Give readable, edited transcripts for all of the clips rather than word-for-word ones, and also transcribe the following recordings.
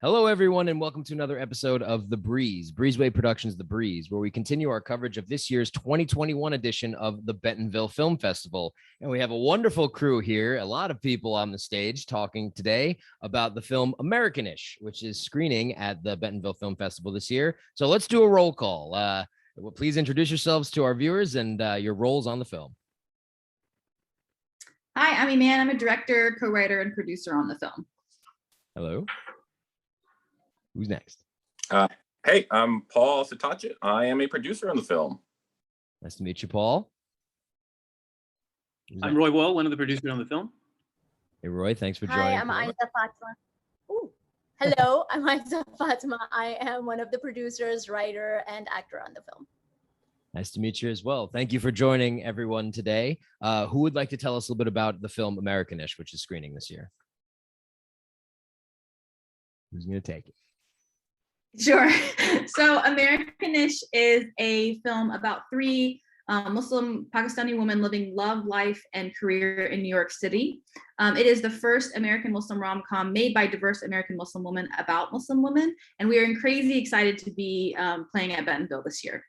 Hello, everyone, and welcome to another episode of The Breeze, Breezeway Productions The Breeze, where we continue our coverage of this year's 2021 edition of the Bentonville Film Festival. And we have a wonderful crew here, a lot of people on the stage talking today about the film Americanish, which is screening at the Bentonville Film Festival this year. So let's do a roll call. Please introduce yourselves to our viewers and your roles on the film. Hi, I'm Iman. I'm a director, co-writer, and producer on the film. Hello. Who's next? Hey, I'm Paul Sitache. I am a producer on the film. Nice to meet you, Paul. I'm Roy Wall, one of the producers on the film. Hey, Roy, thanks for joining. Hi, I'm Aiza Fatma. Ooh. Hello, I'm Aiza Fatma. I am one of the producers, writer, and actor on the film. Nice to meet you as well. Thank you for joining everyone today. Who would like to tell us a little bit about the film Americanish, which is screening this year? Who's going to take it? Sure. So Americanish is a film about three Muslim Pakistani women living love, life, and career in New York City. It is the first American Muslim rom-com made by diverse American Muslim women about Muslim women. And we are crazy excited to be playing at Bentonville this year.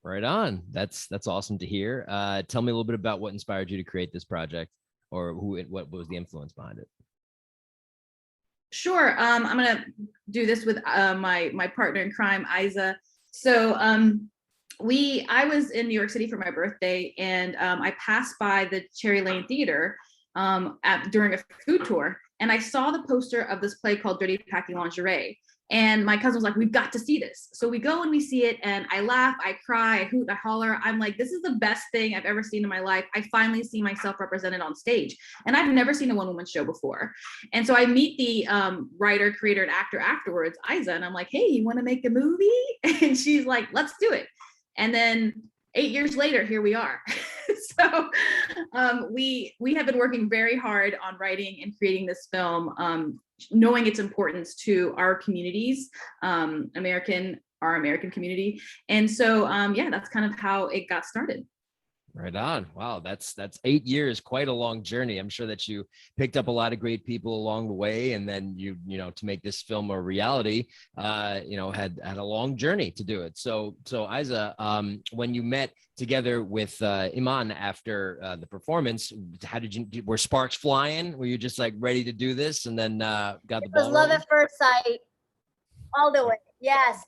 Right on. That's awesome to hear. Tell me a little bit about what inspired you to create this project, or what was the influence behind it? Sure. I'm going to do this with my partner in crime, Aiza. So I was in New York City for my birthday, and I passed by the Cherry Lane Theater during a food tour, and I saw the poster of this play called Dirty Packing Lingerie. And my cousin was like, we've got to see this. So we go and we see it, and I laugh, I cry, I hoot, I holler. I'm like, this is the best thing I've ever seen in my life. I finally see myself represented on stage. And I've never seen a one-woman show before. And so I meet the writer, creator, and actor afterwards, Aiza, and I'm like, hey, you want to make a movie? And she's like, let's do it. And then 8 years later, here we are. So we have been working very hard on writing and creating this film, knowing its importance to our communities, our American community. And so, yeah, that's kind of how it got started. Right on. Wow, that's 8 years, quite a long journey. I'm sure that you picked up a lot of great people along the way, and then you to make this film a reality, had a long journey to do it. So Aiza, when you met together with Iman after the performance, how were sparks flying? Were you just like ready to do this, and then got the ball? It was love at first sight, all the way. Yes.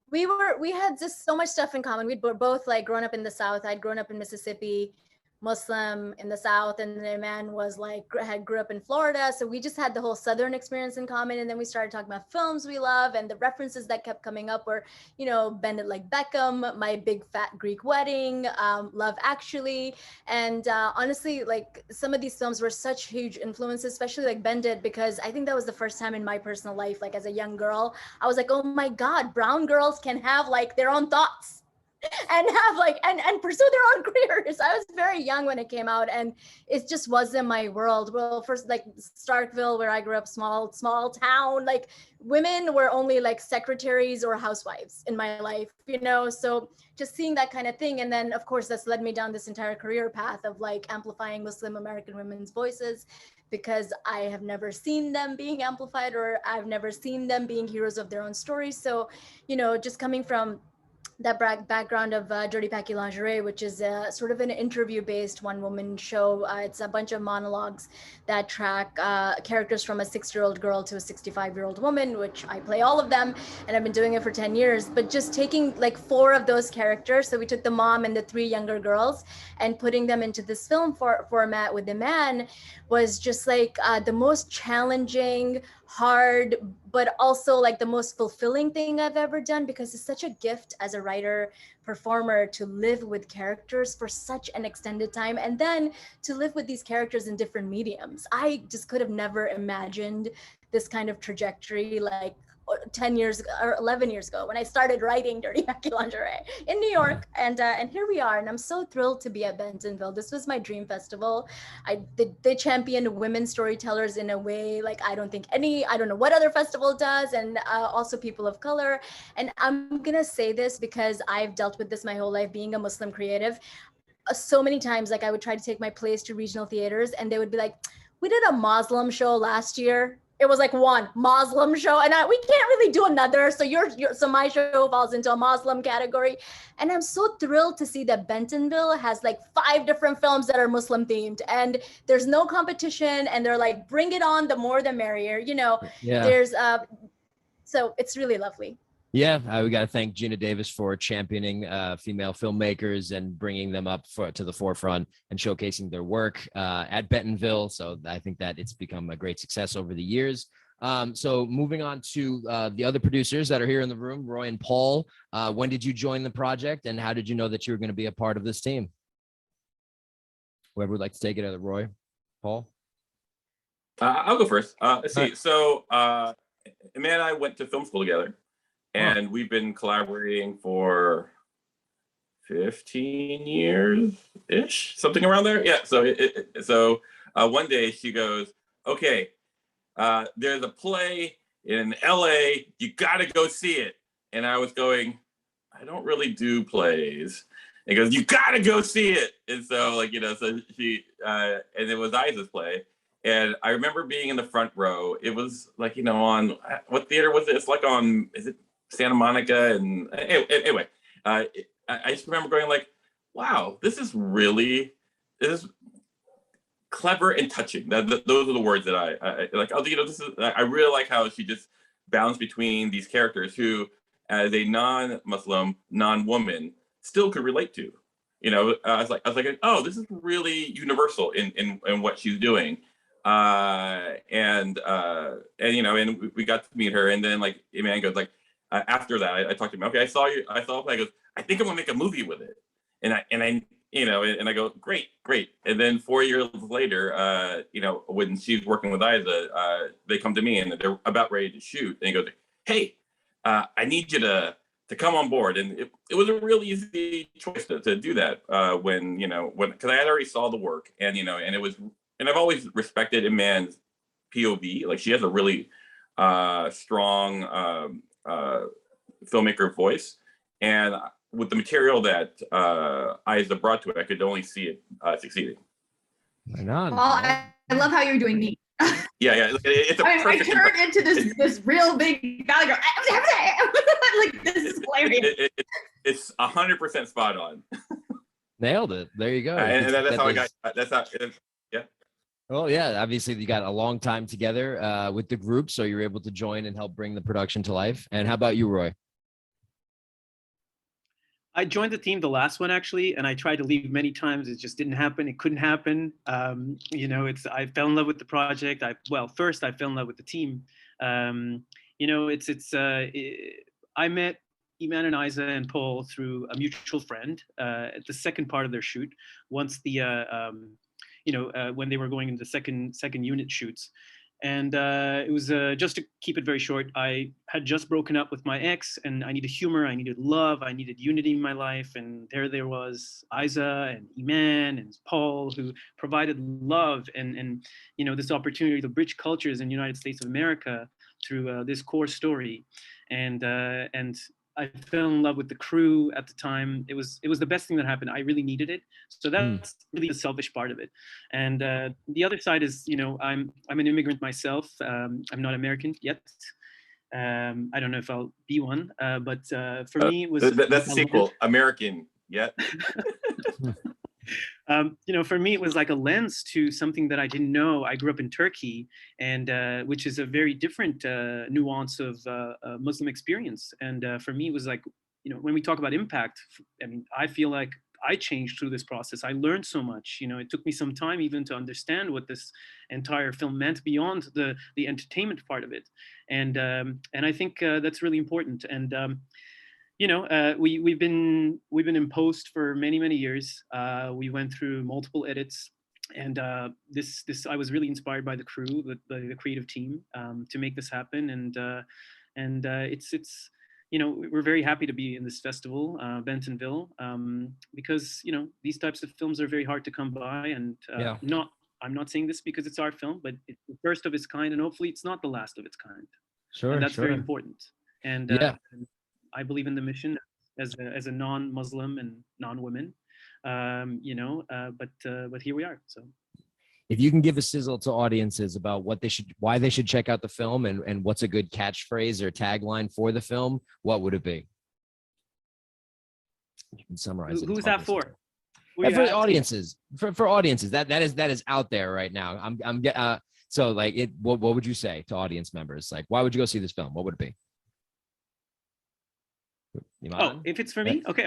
We had just so much stuff in common. We'd both like grown up in the South. I'd grown up in Mississippi, Muslim in the South, and then man was like grew up in Florida. So we just had the whole Southern experience in common. And then we started talking about films we love, and the references that kept coming up were, Bend It Like Beckham, My Big Fat Greek Wedding, Love Actually. And honestly, like some of these films were such huge influences, especially like Bend It, because I think that was the first time in my personal life, like as a young girl, I was like, oh my God, brown girls can have like their own thoughts and have like and pursue their own careers. I was very young when it came out, and it just wasn't my world. Well, first, like Starkville, where I grew up, small town, like women were only like secretaries or housewives in my life, so just seeing that kind of thing. And then of course that's led me down this entire career path of like amplifying Muslim American women's voices, because I have never seen them being amplified, or I've never seen them being heroes of their own stories. So just coming from that background of Dirty Packing Lingerie, which is sort of an interview-based one-woman show. It's a bunch of monologues that track characters from a 6-year-old girl to a 65-year-old woman, which I play all of them, and I've been doing it for 10 years. But just taking like 4 of those characters, so we took the mom and the 3 younger girls and putting them into this film format with the man was just like the most challenging, hard, but also like the most fulfilling thing I've ever done, because it's such a gift as a writer, performer, to live with characters for such an extended time, and then to live with these characters in different mediums. I just could have never imagined this kind of trajectory like 10 years or 11 years ago when I started writing Dirty Packing Lingerie in New York. And here we are, and I'm so thrilled to be at Bentonville. This was my dream festival. They championed women storytellers in a way like I don't know what other festival does, and also people of color. And I'm gonna say this because I've dealt with this my whole life, being a Muslim creative. So many times, like I would try to take my plays to regional theaters, and they would be like, we did a Muslim show last year. it was like one Muslim show, and we can't really do another. So so my show falls into a Muslim category, and I'm so thrilled to see that Bentonville has like 5 different films that are Muslim themed, and there's no competition, and they're like, bring it on, the more the merrier. Yeah. There's so it's really lovely. Yeah, we got to thank Gina Davis for championing female filmmakers and bringing them up to the forefront and showcasing their work at Bentonville. So I think that it's become a great success over the years. So moving on to the other producers that are here in the room, Roy and Paul. When did you join the project, and how did you know that you were going to be a part of this team? Whoever would like to take it, either Roy, Paul. I'll go first. Let's see. So Amanda and I went to film school together. And we've been collaborating for 15 years-ish, something around there. Yeah, so one day she goes, okay, there's a play in LA, you gotta go see it. And I was going, I don't really do plays. And he goes, you gotta go see it. And so so she, and it was Isa's play. And I remember being in the front row. It was like, on, what theater was it? It's like on, is it Santa Monica? And anyway, I just remember going like, wow, this is clever and touching. Those are the words that I like. Oh, this is, I really like how she just bounced between these characters who, as a non-Muslim, non-woman, still could relate to. I was like, oh, this is really universal in what she's doing. And we got to meet her, and then like Iman goes like, after that, I talked to him. Okay, I saw it. I goes, I think I'm gonna make a movie with it, and I go, great. And then 4 years later, when she's working with Isa, they come to me and they're about ready to shoot, and he goes, hey, I need you to come on board, and it was a really easy choice to do that when because I had already saw the work, and it was, and I've always respected Iman's POV. Like she has a really strong filmmaker voice, and with the material that Isa brought to it, I could only see it succeeding. Right on. Well, I love how you're doing me. Yeah, it's a I perfect. turned into this real big valley girl. Like this is hilarious. It's 100% spot on. Nailed it. There you go. And that's how I got. That's how. Yeah. Well, yeah, obviously you got a long time together with the group, so you're able to join and help bring the production to life. And how about you, Roy? I joined the team, the last one actually, and I tried to leave many times. It just didn't happen. It couldn't happen. I fell in love with the project. First I fell in love with the team. I met Iman and Isa and Paul through a mutual friend at the second part of their shoot. Once when they were going into second unit shoots. And it was, just to keep it very short, I had just broken up with my ex, and I needed humor, I needed love, I needed unity in my life. And there was Isa and Iman and Paul, who provided love and this opportunity to bridge cultures in the United States of America through this core story. And I fell in love with the crew at the time. It was the best thing that happened. I really needed it. So that's really the selfish part of it. And the other side is, I'm an immigrant myself. I'm not American yet. I don't know if I'll be one, but for me, it was that's the sequel. American yet. For me, it was like a lens to something that I didn't know. I grew up in Turkey, and which is a very different nuance of Muslim experience. And for me, it was like, when we talk about impact, I feel like I changed through this process. I learned so much. It took me some time even to understand what this entire film meant beyond the entertainment part of it. And I think that's really important. And we've been in post for many years. We went through multiple edits, and this I was really inspired by the crew, the creative team, to make this happen. And it's we're very happy to be in this festival, Bentonville, because these types of films are very hard to come by. And I'm not saying this because it's our film, but it's the first of its kind, and hopefully it's not the last of its kind. Sure, and that's very important. And I believe in the mission as a non-Muslim and non-woman, but here we are. So If you can give a sizzle to audiences about why they should check out the film and what's a good catchphrase or tagline for the film, what would it be? You can summarize it. Who's that for? For audiences, for audiences that is out there right now. So like what would you say to audience members? Like, why would you go see this film? What would it be? Oh, if it's for me, okay.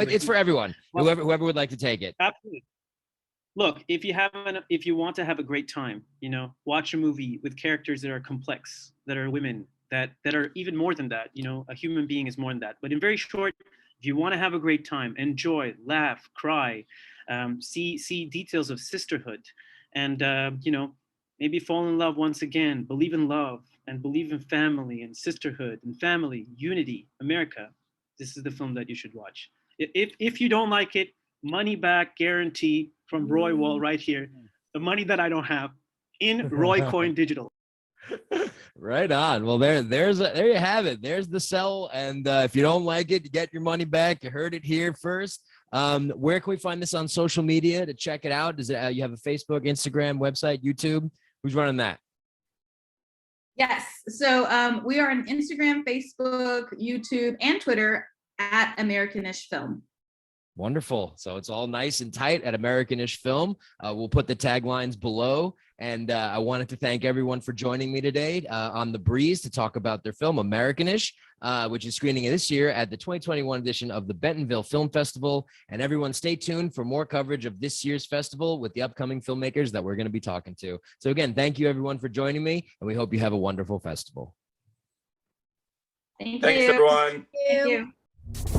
It's for everyone. Whoever would like to take it. Absolutely. Look, if you want to have a great time, watch a movie with characters that are complex, that are women, that are even more than that. A human being is more than that. But in very short, if you want to have a great time, enjoy, laugh, cry, see details of sisterhood, and maybe fall in love once again, believe in love, and believe in family and sisterhood and family, unity, America. This is the film that you should watch. If you don't like it, money back guarantee from Roy Wall right here. The money that I don't have in Roy Coin Digital. Right on. Well, there you have it. There's the sell. And if you don't like it, get your money back. You heard it here first. Where can we find this on social media to check it out? Does it you have a Facebook, Instagram, website, YouTube? Who's running that? Yes. So we are on Instagram, Facebook, YouTube, and Twitter at Americanish Film. Wonderful. So it's all nice and tight at Americanish Film. We'll put the taglines below. And I wanted to thank everyone for joining me today on The Breeze to talk about their film, Americanish, which is screening this year at the 2021 edition of the Bentonville Film Festival. And everyone stay tuned for more coverage of this year's festival with the upcoming filmmakers that we're going to be talking to. So again, thank you everyone for joining me, and we hope you have a wonderful festival. Thanks, everyone. Thank you.